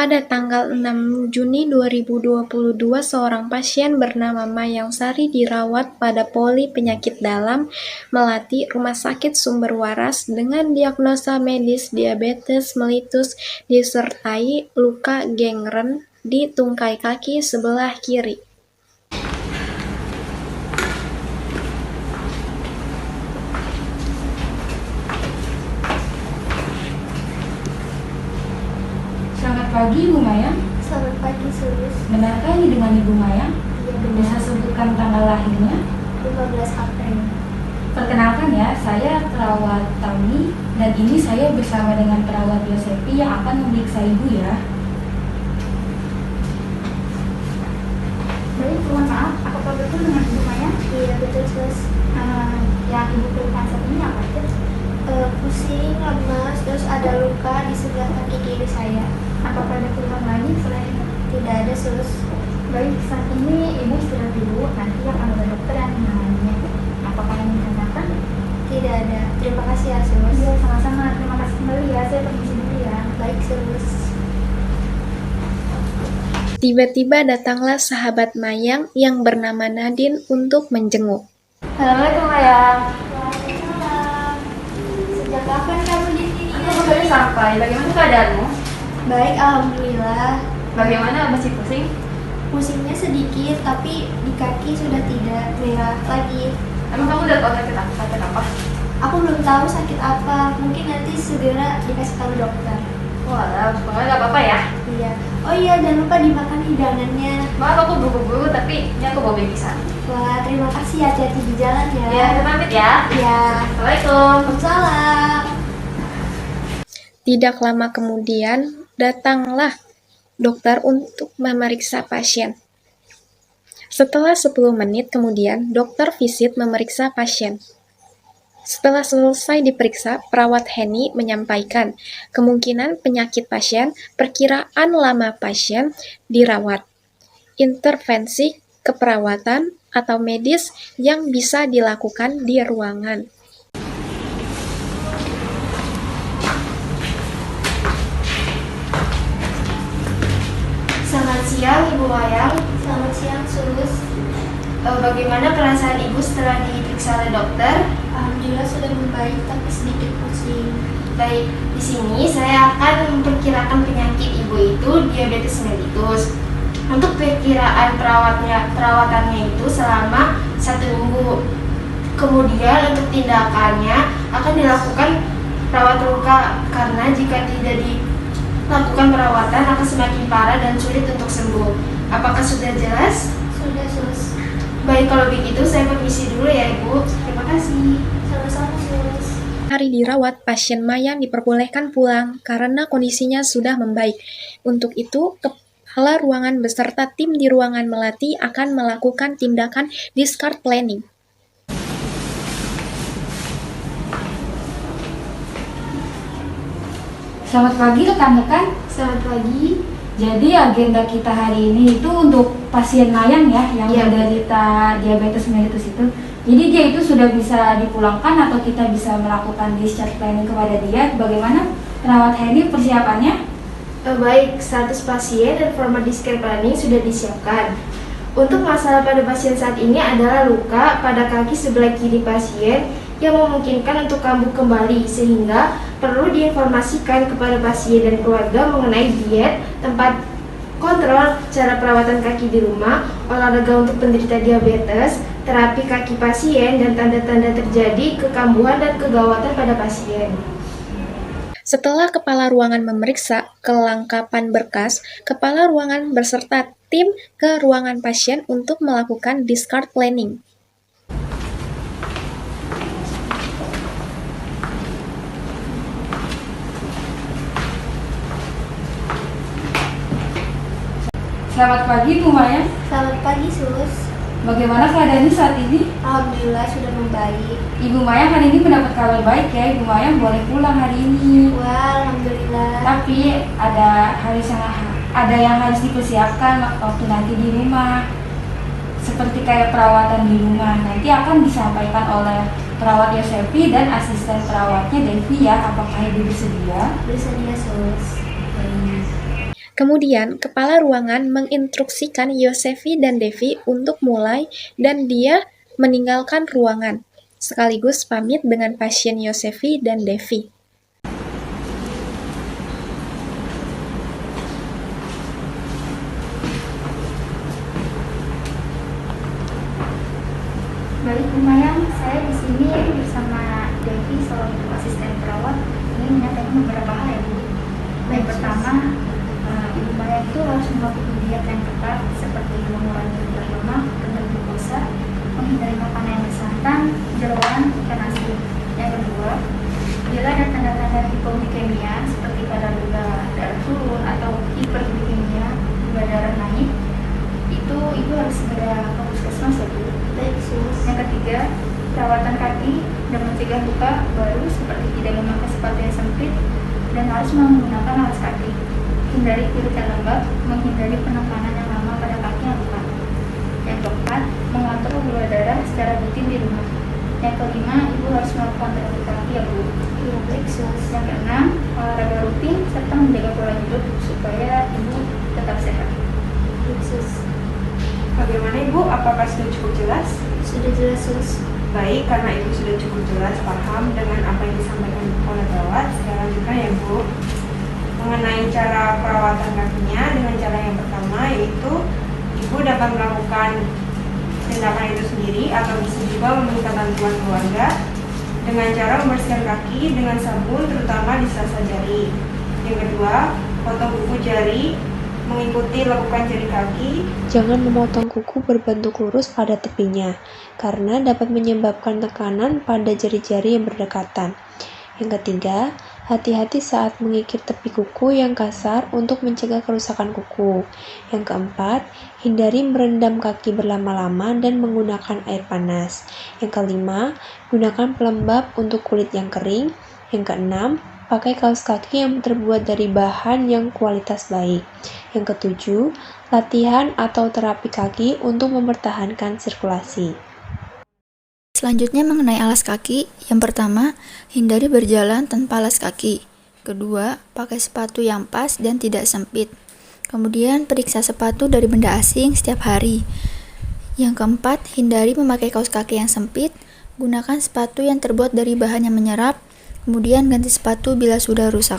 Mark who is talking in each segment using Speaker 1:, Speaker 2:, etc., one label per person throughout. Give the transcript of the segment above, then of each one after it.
Speaker 1: Pada tanggal 6 Juni 2022, seorang pasien bernama Mayang Sari dirawat pada Poli Penyakit Dalam Melati, Rumah Sakit Sumber Waras dengan diagnosa medis diabetes mellitus disertai luka gangren di tungkai kaki sebelah kiri.
Speaker 2: Selamat pagi Ibu Mayang.
Speaker 3: Selamat pagi, Sus.
Speaker 2: Benarkah ini dengan Ibu Mayang?
Speaker 3: Iya,
Speaker 2: Bisa
Speaker 3: benar.
Speaker 2: sebutkan tanggal lahirnya?
Speaker 3: 15 April.
Speaker 2: Perkenalkan ya, saya perawat Tami dan ini saya bersama dengan perawat Yosepi yang akan memeriksa Ibu ya.
Speaker 3: Baik, mohon maaf, apakah betul dengan Ibu Maya? Iya, betul, Sus. Yang Ibu keluhkan saat ini apa itu? Pusing, lemas, terus ada luka di sebelah kaki kiri saya. Apakah ada keluhan lain selain itu? Tidak ada, Sus. Baik, saat ini Ibu istirahat dulu, nanti akan ada dokter yang menanganinya. Apakah yang ditanyakan? Tidak ada. Terima kasih ya, Sus. Iya, sama-sama. Terima kasih kembali ya. Saya permisi dulu ya. Baik, Sus.
Speaker 1: Tiba-tiba datanglah sahabat Mayang yang bernama Nadine untuk menjenguk.
Speaker 2: Assalamualaikum Mayang.
Speaker 3: Waalaikumsalam. Sejak kapan kamu di sini?
Speaker 2: Aku baru sampai. Bagaimana keadaanmu?
Speaker 3: Baik, alhamdulillah.
Speaker 2: Bagaimana, masih pusing?
Speaker 3: Pusingnya sedikit, tapi di kaki sudah tidak merah lagi.
Speaker 2: Emang kamu udah tahu sakit apa? Sakit apa?
Speaker 3: Aku belum tahu sakit apa. Mungkin nanti segera dikasih tahu dokter.
Speaker 2: Walah, pokoknya gak apa-apa ya.
Speaker 3: Iya. Oh iya, jangan lupa dimakan hidangannya.
Speaker 2: Maaf aku buru-buru, tapi ini aku bawa bingkisan.
Speaker 3: Wah, terima kasih ya, hati-hati di jalan ya.
Speaker 2: Ya, kita pamit ya.
Speaker 3: Iya.
Speaker 2: Assalamualaikum.
Speaker 3: Waalaikumsalam.
Speaker 1: Tidak lama kemudian, datanglah dokter untuk memeriksa pasien. Setelah 10 menit kemudian, dokter visit memeriksa pasien. Setelah selesai diperiksa, perawat Henny menyampaikan kemungkinan penyakit pasien, perkiraan lama pasien dirawat, intervensi keperawatan atau medis yang bisa dilakukan di ruangan.
Speaker 4: Selamat siang Ibu Mayang.
Speaker 3: Selamat siang, Sus.
Speaker 4: Bagaimana perasaan Ibu setelah diperiksa oleh dokter?
Speaker 3: Alhamdulillah sudah membaik, tapi sedikit pusing.
Speaker 4: Baik, di sini saya akan memperkirakan penyakit Ibu itu diabetes mellitus. Untuk perkiraan perawatannya itu selama 1 minggu. Kemudian untuk tindakannya akan dilakukan rawat luka karena jika tidak dilakukan perawatan akan semakin parah dan sulit untuk sembuh. Apakah sudah jelas?
Speaker 3: Sudah, Sus.
Speaker 4: Baik, kalau begitu saya permisi dulu ya Ibu. Terima kasih.
Speaker 3: Sama-sama, Sus.
Speaker 1: Hari dirawat, pasien Mayang diperbolehkan pulang karena kondisinya sudah membaik. Untuk itu, kepala ruangan beserta tim di ruangan Melati akan melakukan tindakan discard planning.
Speaker 2: Selamat pagi rekan-rekan.
Speaker 4: Selamat pagi.
Speaker 2: Jadi agenda kita hari ini itu untuk pasien Mayang ya, yang
Speaker 4: Iya.
Speaker 2: menderita diabetes mellitus itu. Jadi dia itu sudah bisa dipulangkan atau kita bisa melakukan discharge planning kepada dia. Bagaimana perawat Henny persiapannya?
Speaker 4: Baik, status pasien dan format discharge planning sudah disiapkan. Untuk masalah pada pasien saat ini adalah luka pada kaki sebelah kiri pasien yang memungkinkan untuk kambuh kembali, sehingga perlu diinformasikan kepada pasien dan keluarga mengenai diet, tempat kontrol, cara perawatan kaki di rumah, olahraga untuk penderita diabetes, terapi kaki pasien, dan tanda-tanda terjadi kekambuhan dan kegawatan pada pasien.
Speaker 1: Setelah kepala ruangan memeriksa kelengkapan berkas, kepala ruangan beserta tim ke ruangan pasien untuk melakukan discard planning.
Speaker 2: Selamat pagi Bu Mayang.
Speaker 3: Selamat pagi, Sus.
Speaker 2: Bagaimana keadaannya saat ini?
Speaker 3: Alhamdulillah sudah membaik.
Speaker 2: Ibu Mayang hari ini mendapat kabar baik ya. Ibu Mayang boleh pulang hari ini.
Speaker 3: Wah, alhamdulillah.
Speaker 2: Tapi ada yang harus dipersiapkan waktu nanti di rumah. Seperti kayak perawatan di rumah. Nanti akan disampaikan oleh perawat Yosepi dan asisten perawatnya Devi ya. Apakah Ibu bersedia?
Speaker 3: Bersedia, Sus.
Speaker 1: Kemudian, kepala ruangan menginstruksikan Yosefi dan Devi untuk mulai dan dia meninggalkan ruangan, sekaligus pamit dengan pasien Yosefi dan Devi.
Speaker 2: Baik, lumayan. Saya di sini bersama Devi selaku asisten perawat ingin menyampaikan beberapa hal ya Bu. Yang pertama, Ibu Maya itu harus melakukan diet yang ketat seperti mengurangi kadar lemak, rendah glukosa, menghindari makanan yang bersantan, jeroan, ikan asin. Yang kedua, bila ada tanda-tanda hipoglikemia seperti pada gula darah turun atau hiperglikemia, gula darah naik, itu Ibu harus segera ke puskesmas ya Bu.
Speaker 3: Baik, sus.
Speaker 2: Yang ketiga, perawatan kaki dan mencegah luka baru seperti tidak memakai sepatu yang sempit dan harus menggunakan alas kaki. Hindari kulit yang lembab, menghindari penekanan yang lama pada kaki yang luka. Yang keempat, mengatur gula darah secara rutin di rumah. Yang kelima, Ibu harus melakukan terapi kaki ya Bu.
Speaker 3: Iya, baik, sus.
Speaker 2: Yang keenam, olahraga rutin serta menjaga pola hidup supaya Ibu tetap sehat.
Speaker 3: Baik, sus.
Speaker 5: Bagaimana Ibu? Apakah sudah cukup jelas?
Speaker 3: Sudah jelas, sus.
Speaker 5: Baik, karena Ibu sudah cukup jelas paham dengan apa yang disampaikan oleh perawat, saya lanjutkan ya Bu. Mengenai cara perawatan kakinya dengan cara yang pertama yaitu Ibu dapat melakukan tindakan itu sendiri atau bisa juga meminta bantuan keluarga dengan cara membersihkan kaki dengan sabun terutama di sela-sela jari. Yang kedua, potong kuku jari mengikuti lekukan jari kaki.
Speaker 6: Jangan memotong kuku berbentuk lurus pada tepinya, karena dapat menyebabkan tekanan pada jari-jari yang berdekatan. Yang ketiga, hati-hati saat mengikir tepi kuku yang kasar untuk mencegah kerusakan kuku. Yang keempat, hindari merendam kaki berlama-lama dan menggunakan air panas. Yang kelima, gunakan pelembab untuk kulit yang kering. Yang keenam, pakai kaos kaki yang terbuat dari bahan yang kualitas baik. Yang ketujuh, latihan atau terapi kaki untuk mempertahankan sirkulasi.
Speaker 7: Selanjutnya mengenai alas kaki, yang pertama, hindari berjalan tanpa alas kaki. Kedua, pakai sepatu yang pas dan tidak sempit. Kemudian, periksa sepatu dari benda asing setiap hari. Yang keempat, hindari memakai kaos kaki yang sempit. Gunakan sepatu yang terbuat dari bahan yang menyerap. Kemudian ganti sepatu bila sudah rusak.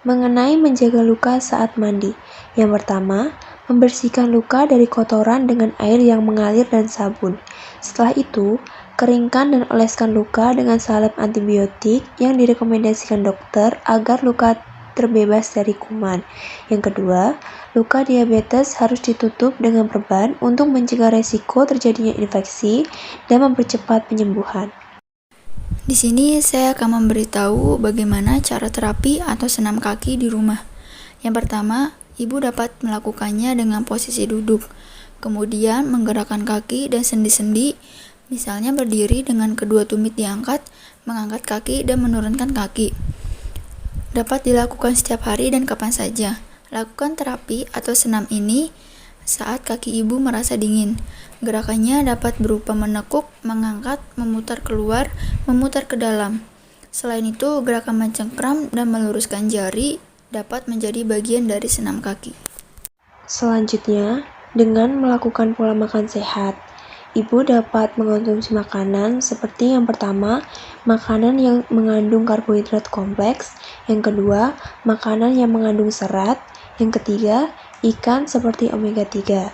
Speaker 6: Mengenai menjaga luka saat mandi, yang pertama, membersihkan luka dari kotoran dengan air yang mengalir dan sabun. Setelah itu, keringkan dan oleskan luka dengan salep antibiotik yang direkomendasikan dokter agar luka terbebas dari kuman. Yang kedua, luka diabetes harus ditutup dengan perban untuk mencegah resiko terjadinya infeksi dan mempercepat penyembuhan.
Speaker 7: Di sini saya akan memberitahu bagaimana cara terapi atau senam kaki di rumah. Yang pertama, Ibu dapat melakukannya dengan posisi duduk, kemudian menggerakkan kaki dan sendi-sendi, misalnya berdiri dengan kedua tumit diangkat, mengangkat kaki dan menurunkan kaki. Dapat dilakukan setiap hari dan kapan saja. Lakukan terapi atau senam ini saat kaki Ibu merasa dingin. Gerakannya dapat berupa menekuk, mengangkat, memutar keluar, memutar ke dalam. Selain itu, gerakan mencengkram dan meluruskan jari dapat menjadi bagian dari senam kaki.
Speaker 6: Selanjutnya, dengan melakukan pola makan sehat, Ibu dapat mengonsumsi makanan seperti yang pertama, makanan yang mengandung karbohidrat kompleks, yang kedua, makanan yang mengandung serat, yang ketiga, ikan seperti omega 3.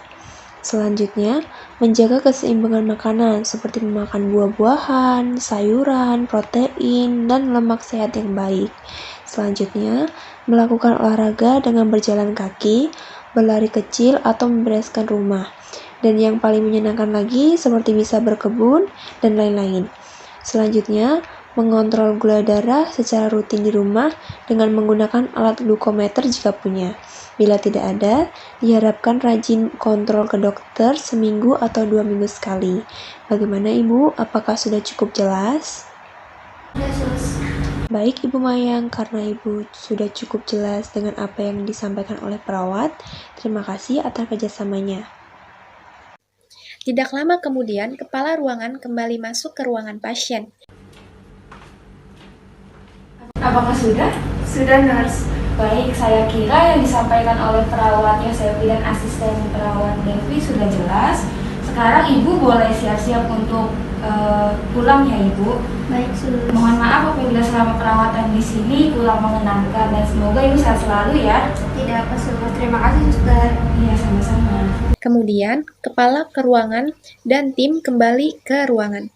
Speaker 6: Selanjutnya, menjaga keseimbangan makanan seperti memakan buah-buahan, sayuran, protein, dan lemak sehat yang baik. Selanjutnya, melakukan olahraga dengan berjalan kaki, berlari kecil, atau membereskan rumah. Dan yang paling menyenangkan lagi seperti bisa berkebun dan lain-lain. Selanjutnya, mengontrol gula darah secara rutin di rumah dengan menggunakan alat glukometer jika punya. Bila tidak ada, diharapkan rajin kontrol ke dokter seminggu atau 2 minggu sekali. Bagaimana Ibu? Apakah sudah cukup jelas?
Speaker 3: Sudah, sus.
Speaker 6: Baik Ibu Mayang, karena Ibu sudah cukup jelas dengan apa yang disampaikan oleh perawat, terima kasih atas kerjasamanya.
Speaker 1: Tidak lama kemudian, kepala ruangan kembali masuk ke ruangan pasien.
Speaker 5: Apakah sudah?
Speaker 2: Sudah, nurse. Baik, saya kira yang disampaikan oleh perawat Yosefi dan asisten perawat Devi sudah jelas. Sekarang Ibu boleh siap-siap untuk pulang ya Ibu.
Speaker 3: Baik, Sus.
Speaker 2: Mohon maaf apabila selama perawatan di sini kurang mengenangkan dan semoga Ibu sehat selalu ya.
Speaker 3: Tidak apa, Sus. Terima kasih, Suster.
Speaker 2: Iya, sama-sama.
Speaker 1: Kemudian, kepala ke ruangan dan tim kembali ke ruangan.